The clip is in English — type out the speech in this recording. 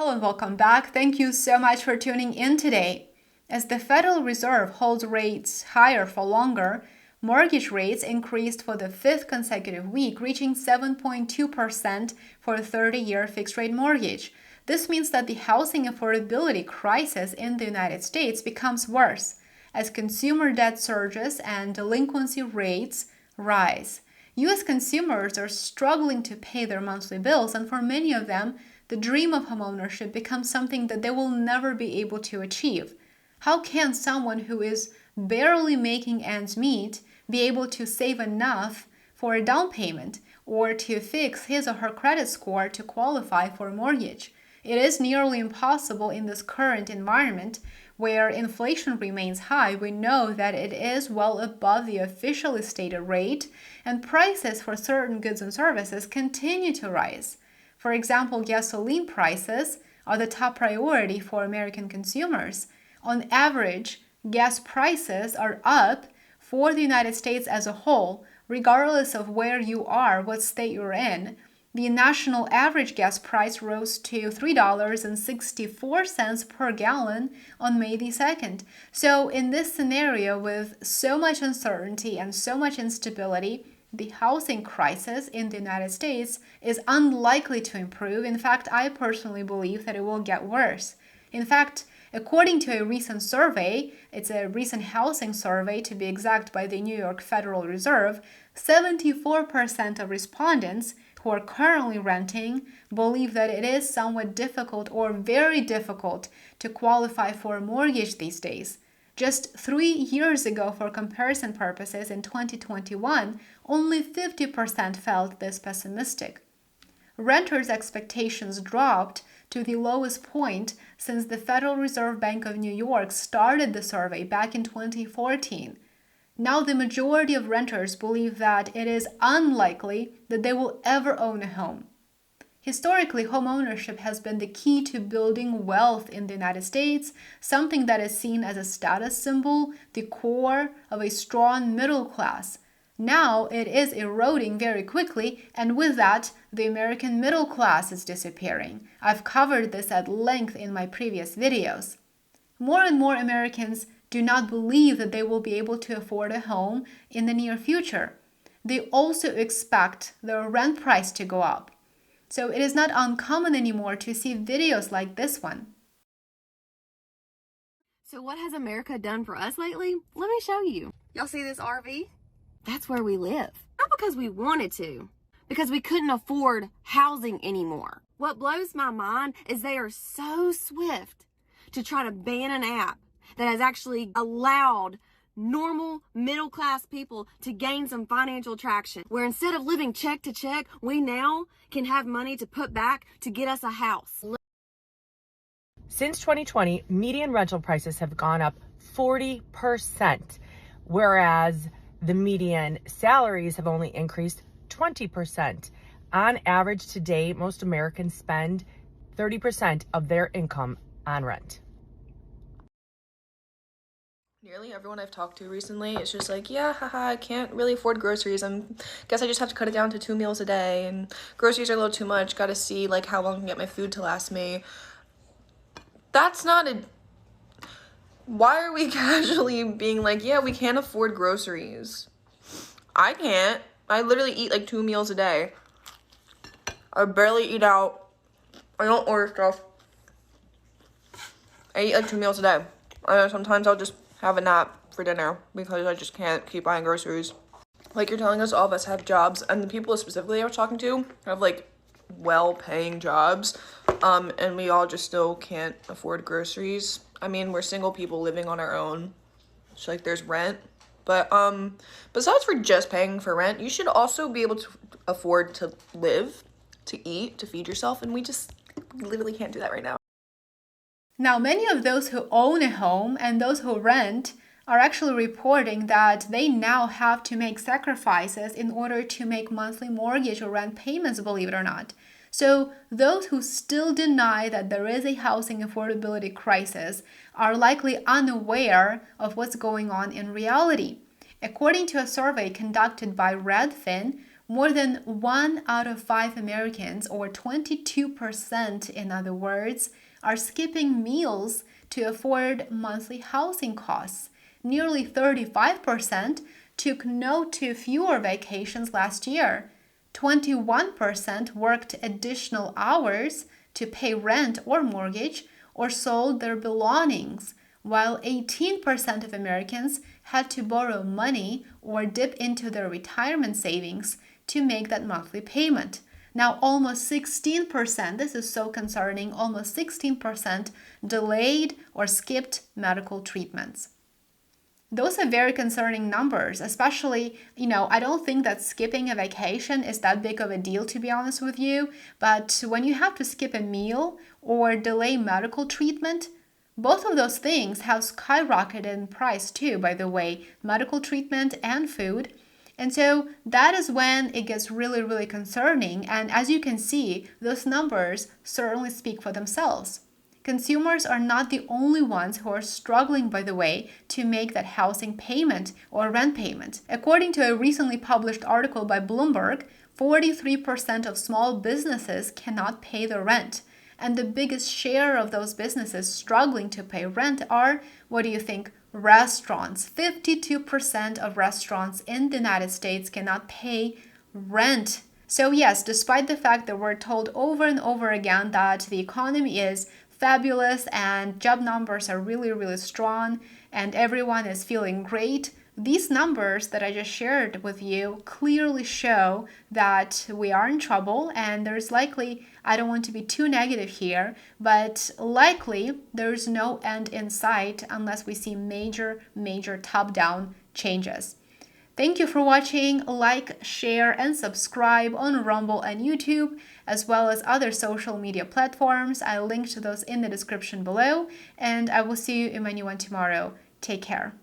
Hello and welcome back. Thank you so much for tuning in today. As the Federal Reserve holds rates higher for longer, mortgage rates increased for the fifth consecutive week, reaching 7.2% for a 30-year fixed-rate mortgage. This means that the housing affordability crisis in the United States becomes worse as consumer debt surges and delinquency rates rise. U.S. consumers are struggling to pay their monthly bills, and for many of them, the dream of homeownership becomes something that they will never be able to achieve. How can someone who is barely making ends meet be able to save enough for a down payment or to fix his or her credit score to qualify for a mortgage? It is nearly impossible in this current environment where inflation remains high. We know that it is well above the officially stated rate, and prices for certain goods and services continue to rise. For example, gasoline prices are the top priority for American consumers. On average, gas prices are up for the United States as a whole, regardless of where you are, what state you're in. The national average gas price rose to $3.64 per gallon on May the 2nd. So in this scenario, with so much uncertainty and so much instability, the housing crisis in the United States is unlikely to improve. In fact, I personally believe that it will get worse. In fact, according to a recent survey, it's a recent housing survey to be exact by the New York Federal Reserve, 74% of respondents who are currently renting believe that it is somewhat difficult or very difficult to qualify for a mortgage these days. Just 3 years ago, for comparison purposes, in 2021, only 50% felt this pessimistic. Renters' expectations dropped to the lowest point since the Federal Reserve Bank of New York started the survey back in 2014. Now the majority of renters believe that it is unlikely that they will ever own a home. Historically, homeownership has been the key to building wealth in the United States, something that is seen as a status symbol, the core of a strong middle class. Now it is eroding very quickly, and with that, the American middle class is disappearing. I've covered this at length in my previous videos. More and more Americans do not believe that they will be able to afford a home in the near future. They also expect their rent price to go up. So it is not uncommon anymore to see videos like this one. So what has America done for us lately? Let me show you. Y'all see this RV? That's where we live. Not because we wanted to, because we couldn't afford housing anymore. What blows my mind is they are so swift to try to ban an app that has actually allowed normal middle-class people to gain some financial traction, where instead of living check to check, we now can have money to put back to get us a house. Since 2020, median rental prices have gone up 40%, whereas the median salaries have only increased 20%. On average today, most Americans spend 30% of their income on rent. Nearly everyone I've talked to recently is just like, yeah, haha, I can't really afford groceries. Guess I just have to cut it down to 2 meals a day, and groceries are a little too much. Gotta see like how long I can get my food to last me. That's not a... Why are we casually being like, yeah, we can't afford groceries? I can't. I literally eat like 2 meals a day. I barely eat out. I don't order stuff. I eat like 2 meals a day. Sometimes I'll just have a nap for dinner because I just can't keep buying groceries. Like, you're telling us all of us have jobs, and the people specifically I was talking to have like well-paying jobs, and we all just still can't afford groceries. I mean, we're single people living on our own, so like there's rent, but besides for just paying for rent, you should also be able to afford to live, to eat, to feed yourself, and we literally can't do that right now. Now, many of those who own a home and those who rent are actually reporting that they now have to make sacrifices in order to make monthly mortgage or rent payments, believe it or not. So those who still deny that there is a housing affordability crisis are likely unaware of what's going on in reality. According to a survey conducted by Redfin, More than 1 out of 5 Americans, or 22% in other words, are skipping meals to afford monthly housing costs. Nearly 35% took no to fewer vacations last year. 21% worked additional hours to pay rent or mortgage or sold their belongings, while 18% of Americans had to borrow money or dip into their retirement savings to make that monthly payment. Now, almost 16%, this is so concerning, almost 16% delayed or skipped medical treatments. Those are very concerning numbers, especially, I don't think that skipping a vacation is that big of a deal, to be honest with you. But when you have to skip a meal or delay medical treatment, both of those things have skyrocketed in price too, by the way, medical treatment and food. And so that is when it gets really, really concerning. And as you can see, those numbers certainly speak for themselves. Consumers are not the only ones who are struggling, by the way, to make that housing payment or rent payment. According to a recently published article by Bloomberg, 43% of small businesses cannot pay their rent. And the biggest share of those businesses struggling to pay rent are, what do you think? Restaurants. 52% of restaurants in the United States cannot pay rent. So yes, despite the fact that we're told over and over again that the economy is fabulous and job numbers are really, really strong and everyone is feeling great, these numbers that I just shared with you clearly show that we are in trouble, and there's likely, I don't want to be too negative here, but likely there's no end in sight unless we see major, major top-down changes. Thank you for watching. Like, share, and subscribe on Rumble and YouTube, as well as other social media platforms. I'll link to those in the description below, and I will see you in my new one tomorrow. Take care.